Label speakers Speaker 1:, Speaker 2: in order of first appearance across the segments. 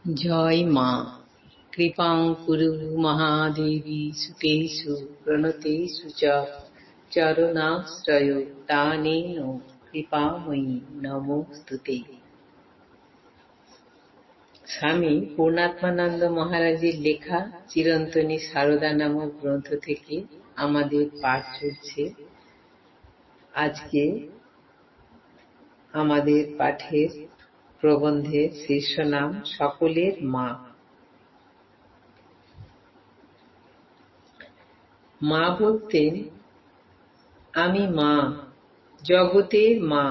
Speaker 1: জয় মা। কৃপাং কুরু মহাদেবী সুতেষু প্রণতেষু চ চরণাশ্রয় দানেন কৃপাময়ী নমোস্তুতে। স্বামী পূর্ণাত্মানন্দ মহারাজের লেখা চিরন্তনী সারদা নামক গ্রন্থ থেকে আমাদের পাঠ চলছে। আজকে আমাদের পাঠের প্রবন্ধের শীর্ষ নাম সকলের মা। মা বলতেন, আমি মা, জগতের মা,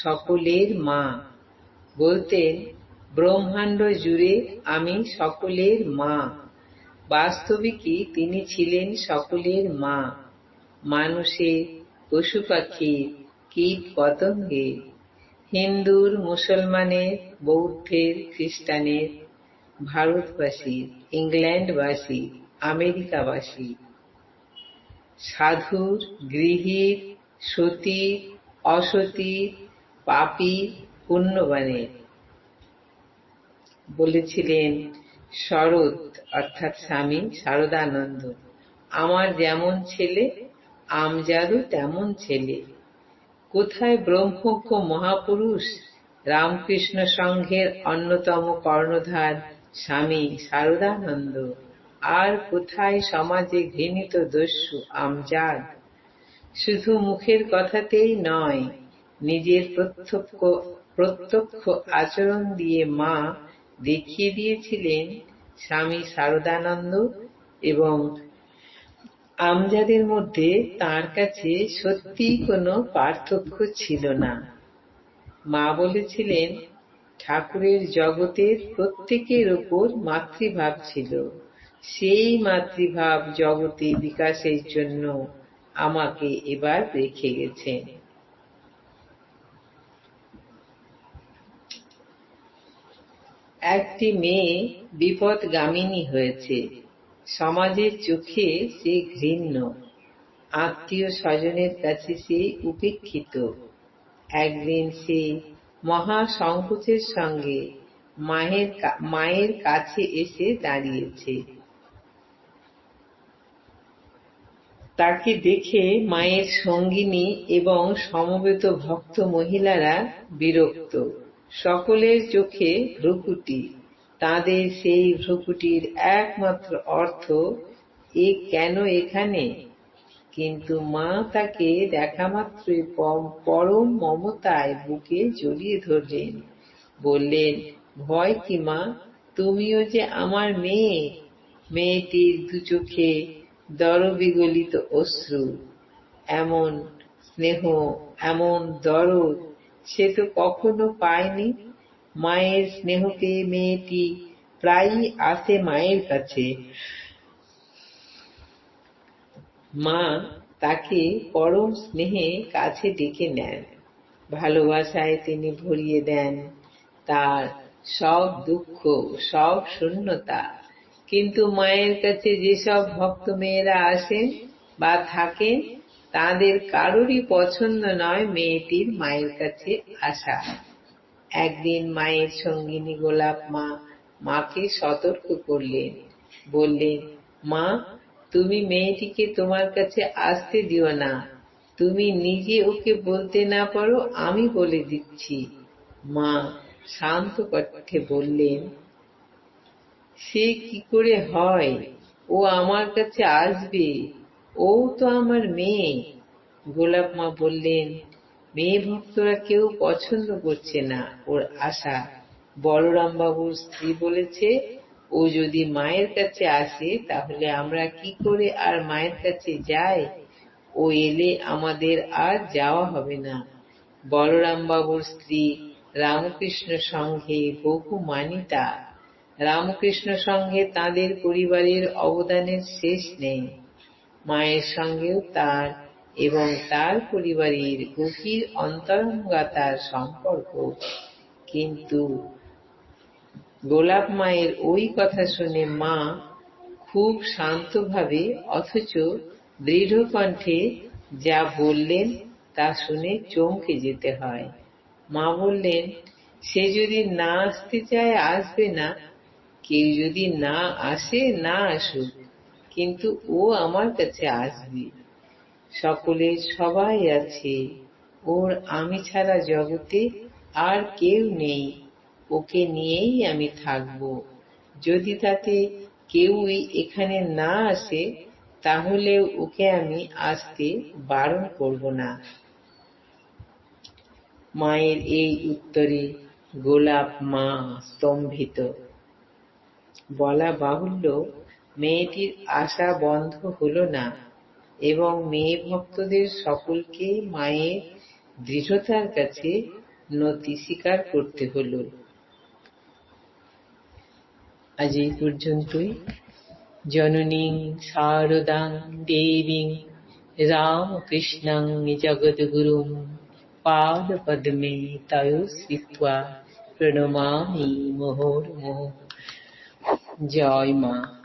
Speaker 1: সকলের মা। বলতেন, ব্রহ্মাণ্ড জুড়ে আমি সকলের মা। বাস্তবিকই তিনি ছিলেন সকলের মা। মানুষের, পশু পাখির, কীট পতঙ্গের, হিন্দুর, মুসলমানের, বৌদ্ধের, খ্রিস্টানের, ভারতবাসীর, ইংল্যান্ডবাসীর, আমেরিকাবাসীর, সাধুর, গৃহীর, সতীর, অসতীর, পাপীর, পুণ্যবানের। বলেছিলেন শরৎ অর্থাৎ স্বামী শারদানন্দ, আমার যেমন ছেলে আমজাদও তেমন ছেলে। কোথায় ব্রহ্মজ্ঞ মহাপুরুষ রামকৃষ্ণ সংঘের অন্যতম কর্ণধার স্বামী শারদানন্দ, আর কোথায় সমাজে ঘৃণিত দস্যু আমজাদ? শুধু মুখের কথাতেই নয়, নিজের প্রত্যক্ষ আচরণ দিয়ে মা দেখিয়ে দিয়েছিলেন স্বামী শারদানন্দ এবং আমজাদের মধ্যে তাঁর কাছে সত্যিই কোনো পার্থক্য ছিল না। মা বলেছিলেন, ঠাকুরের জগতের প্রত্যেকের ওপর মাতৃভাব ছিল। সেই মাতৃভাব জগতে বিকাশের জন্য আমাকে এবার রেখে গেছেন। একটি মেয়ে বিপদগামিনী হয়েছে। সমাজের চোখে সে ঘৃণ্য, আত্মীয় স্বজনের কাছে সে উপেক্ষিত। একদিন সে মহা সংকোচের সঙ্গে মায়ের কাছে এসে দাঁড়িয়েছে। তাকে দেখে মায়ের সঙ্গিনী এবং সমবেত ভক্ত মহিলারা বিরক্ত। সকলের চোখে ভ্রুকুটি। তাদের সেই ভ্রুকুটির একমাত্র অর্থ, এ কেন এখানে? কিন্তু মা তাকে দেখা মাত্রই পরম মমতায় বুকে জড়িয়ে ধরলেন। বললেন, ভয় কি মা, তুমিও যে আমার মেয়ে। মেয়েটির দু চোখে দরবিগলিত অশ্রু। এমন স্নেহ, এমন দরদ সে তো কখনো পায়নি। মায়ের স্নেহ পেয়ে মেয়েটি প্রায়ই আসে মায়ের কাছে। মা তাকে পরম স্নেহে কাছে ডেকে নেন। ভালোবাসায় তিনি ভরিয়ে দেন তার সব দুঃখ, সব শূন্যতা। কিন্তু মায়ের কাছে যেসব ভক্ত মেয়েরা আসেন বা থাকেন, তাদের কারোরই পছন্দ নয় মেয়েটির মায়ের কাছে আসা। একদিন মায়ের সঙ্গিনী গোলাপ মা মাকে সতর্ক করলেন। বললেন, মা, তুমি মেয়েটিকে তোমার কাছে আসতে দিও না। তুমি নিজে ওকে বলতে না পারো, আমি বলে দিচ্ছি। মা শান্ত কণ্ঠে বললেন, সে কি করে হয়? ও আমার কাছে আসবে, ও তো আমার মেয়ে। গোলাপ মা বললেন, মেয়ে ভক্তরা কেউ পছন্দ করছে না ওর আসা। বলরাম বাবুর স্ত্রী বলেছে, ও যদি মায়ের কাছে আসে তাহলে আমরা কি করে আর মায়ের কাছে যাই? ও এলে আমাদের আর যাওয়া হবে না। বলরাম বাবুর স্ত্রী রামকৃষ্ণ সংঘে বহু মানিতা। রামকৃষ্ণ সংঘে তাঁদের পরিবারের অবদানের শেষ নেই। মায়ের সঙ্গেও তার এবং তার পরিবারের গভীর অন্তরঙ্গতার সম্পর্ক। কিন্তু গোলাপ মায়ের ওই কথা শুনে মা খুব শান্তভাবে অথচ দৃঢ় কণ্ঠে যা বললেন তা শুনে চমকে যেতে হয়। মা বললেন, সে যদি না আসতে চায় আসবে না, কেউ যদি না আসে, না আসুক, কিন্তু ও আমার কাছে আসবে। সকলের সবাই আছে, ওর আমি ছাড়া জগতে আর কেউ নেই। ওকে নিয়েই আমি থাকব। যদি তাতে কেউই এখানে না আসে, তাহলে ওকে আমি আসতে বারণ করব না। মায়ের এই উত্তরে গোলাপ মা স্তম্ভিত। বলা বাহুল্য, মেয়েটির আশা বন্ধ হলো না এবং মেয়ে ভক্তদের সকলকে মায়ের দৃঢ়তার কাছে নতি স্বীকার করতে হলো। আজ এই পর্যন্তই। জননীং শারদাং দেবীং রামকৃষ্ণং জগদ্গুরুং পাদপদ্মে তয়ো স্থিত্বা প্রণমামি মুহুর্মুহুঃ। জয় মা।